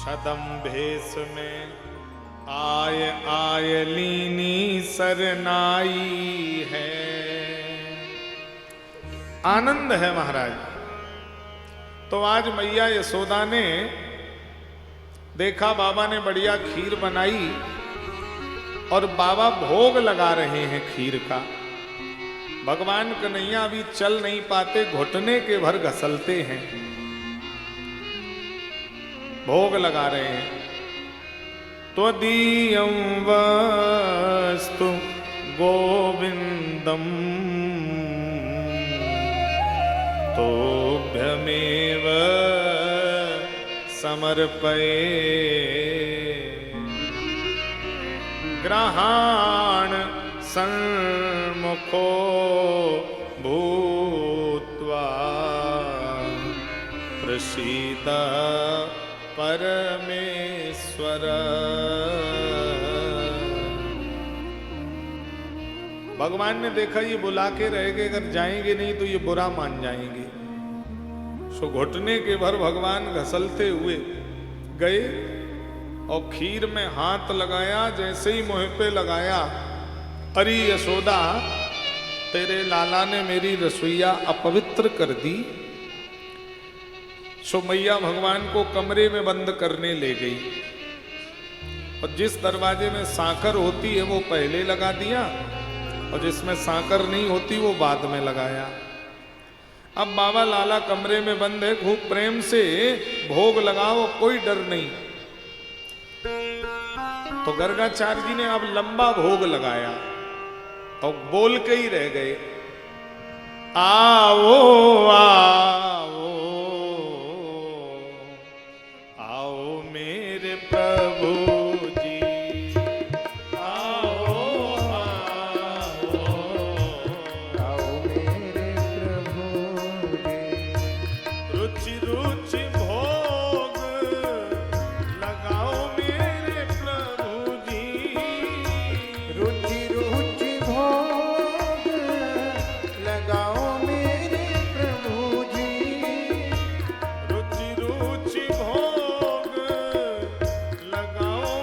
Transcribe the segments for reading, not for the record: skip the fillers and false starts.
छदम भेष में आय आयलीनी सरनाई है। आनंद है महाराज। तो आज मैया यशोदा ने देखा बाबा ने बढ़िया खीर बनाई और बाबा भोग लगा रहे हैं खीर का। भगवान कन्हैया अभी चल नहीं पाते, घुटने के भर घसलते हैं, भोग लगा रहे हैं। त्वदीयं वस्तु गोविंदम तोभ्यमेव समर्पये ग्रहाण सन्मुखो भूत्वा प्रसीद परमेश्वर। भगवान ने देखा ये बुला के रहेंगे, अगर जाएंगे नहीं तो ये बुरा मान जाएंगे। सो घुटने के भर भगवान घसलते हुए गए और खीर में हाथ लगाया। जैसे ही मुंह पे लगाया, अरे यशोदा तेरे लाला ने मेरी रसोईया अपवित्र कर दी। सो मैया भगवान को कमरे में बंद करने ले गई और जिस दरवाजे में सांकर होती है वो पहले लगा दिया और जिसमें सांकर नहीं होती वो बाद में लगाया। अब बाबा लाला कमरे में बंद है, खूब प्रेम से भोग लगाओ, कोई डर नहीं। तो गर्गाचार्य जी ने अब लंबा भोग लगाया और बोल के ही रह गए, आओ आओ आओ मेरे प्रभु जी, आओ आओ आओ मेरे प्रभु जी। रुचि रुचि भोग लगाओ मेरे प्रभु जी। रुचि रुचि भोग लगाओ मेरे प्रभु जी। रुचि रुचि भोग लगाओ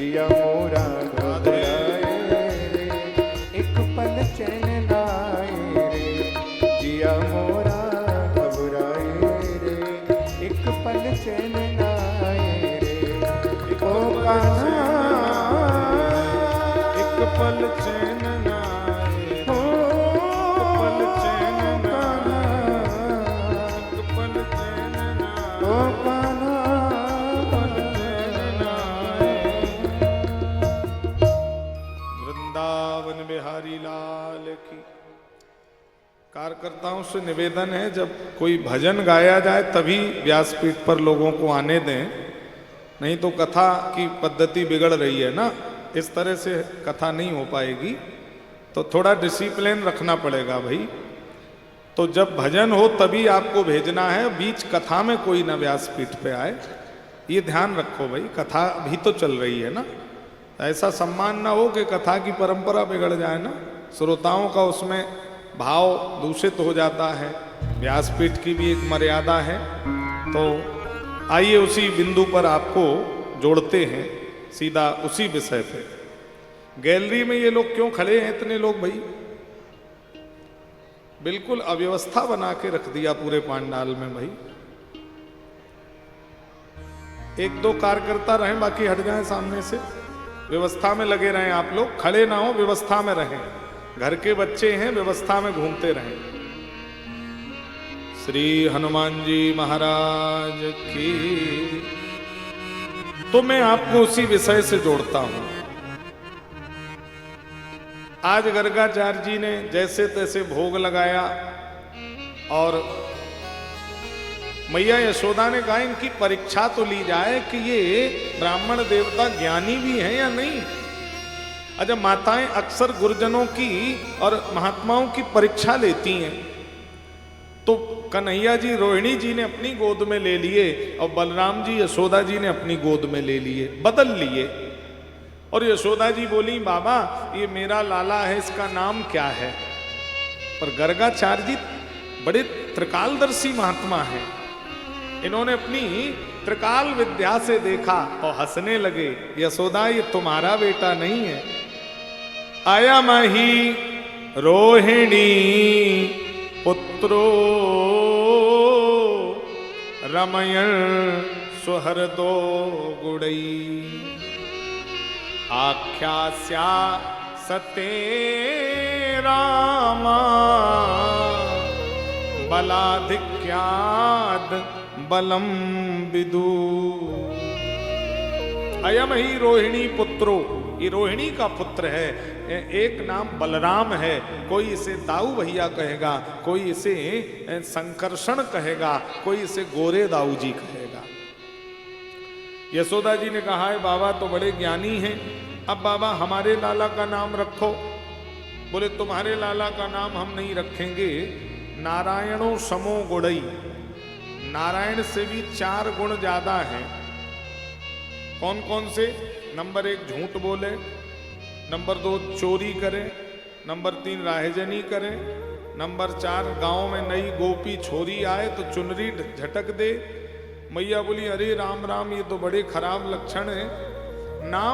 जिया मोरा घबराए रे, एक पल चैन नाए रे, जिया मोरा घबराए रे, एक पल चैन नाए रे। ओ कान्हा एक पल चैन नाए, ओ पल चैन कान्हा, एक पल चैन नाए, ओ कान्हा, पल चैन नाए। वृंदावन बिहारी लाल की। कार्यकर्ताओं से निवेदन है, जब कोई भजन गाया जाए तभी व्यासपीठ पर लोगों को आने दें, नहीं तो कथा की पद्धति बिगड़ रही है ना, इस तरह से कथा नहीं हो पाएगी। तो थोड़ा डिसिप्लिन रखना पड़ेगा भाई। तो जब भजन हो तभी आपको भेजना है, बीच कथा में कोई ना व्यासपीठ पे आए, ये ध्यान रखो भाई। कथा भी तो चल रही है ना, ऐसा सम्मान ना हो कि कथा की परंपरा बिगड़ जाए ना, श्रोताओं का उसमें भाव दूषित हो जाता है। व्यासपीठ की भी एक मर्यादा है। तो आइए उसी बिंदु पर आपको जोड़ते हैं, सीधा उसी विषय पे। गैलरी में ये लोग क्यों खड़े हैं इतने लोग भाई? बिल्कुल अव्यवस्था बना के रख दिया पूरे पांडाल में भाई। एक दो कार्यकर्ता रहें, बाकी हट जाएं सामने से। व्यवस्था में लगे रहें आप लोग, खड़े ना हो, व्यवस्था में रहें। घर के बच्चे हैं, व्यवस्था में घूमते रहें। श्री हनुमान जी महाराज की। तो मैं आपको उसी विषय से जोड़ता हूं। आज गर्गाचार्य जी ने जैसे तैसे भोग लगाया और मैया यशोदा ने कहा इनकी परीक्षा तो ली जाए कि ये ब्राह्मण देवता ज्ञानी भी हैं या नहीं। अच्छा, माताएं अक्सर गुरुजनों की और महात्माओं की परीक्षा लेती हैं। तो कन्हैया जी रोहिणी जी ने अपनी गोद में ले लिए और बलराम जी यशोदा जी ने अपनी गोद में ले लिए, बदल लिए। और यशोदा जी बोली बाबा ये मेरा लाला है, इसका नाम क्या है? पर गर्गाचार्य जी बड़े त्रिकालदर्शी महात्मा हैं। इन्होंने अपनी त्रिकाल विद्या से देखा और हंसने लगे। यशोदा ये तुम्हारा बेटा नहीं है। आया मही रोहिणी पुत्रो रमयण सुहृदो गुड़ई आख्यास्या सते रामा बलाधिक्याद बलम विदु। अयम ही रोहिणी पुत्रो, ये रोहिणी का पुत्र है। एक नाम बलराम है, कोई इसे दाऊ भैया कहेगा, कोई इसे संकर्षण कहेगा, कोई इसे गोरे दाऊ जी कहेगा। यशोदा जी ने कहा है बाबा तो बड़े ज्ञानी हैं, अब बाबा हमारे लाला का नाम रखो। बोले तुम्हारे लाला का नाम हम नहीं रखेंगे, नारायणों समो गुड़ई। नारायण से भी 4 गुण ज्यादा हैं। कौन कौन से? नंबर 1 झूठ बोले, नंबर 2 चोरी करे, नंबर 3 राहजनी करे, नंबर 4 गांव में नई गोपी छोरी आए तो चुनरी झटक दे। मैया बोली अरे राम राम ये तो बड़े खराब लक्षण है। नाम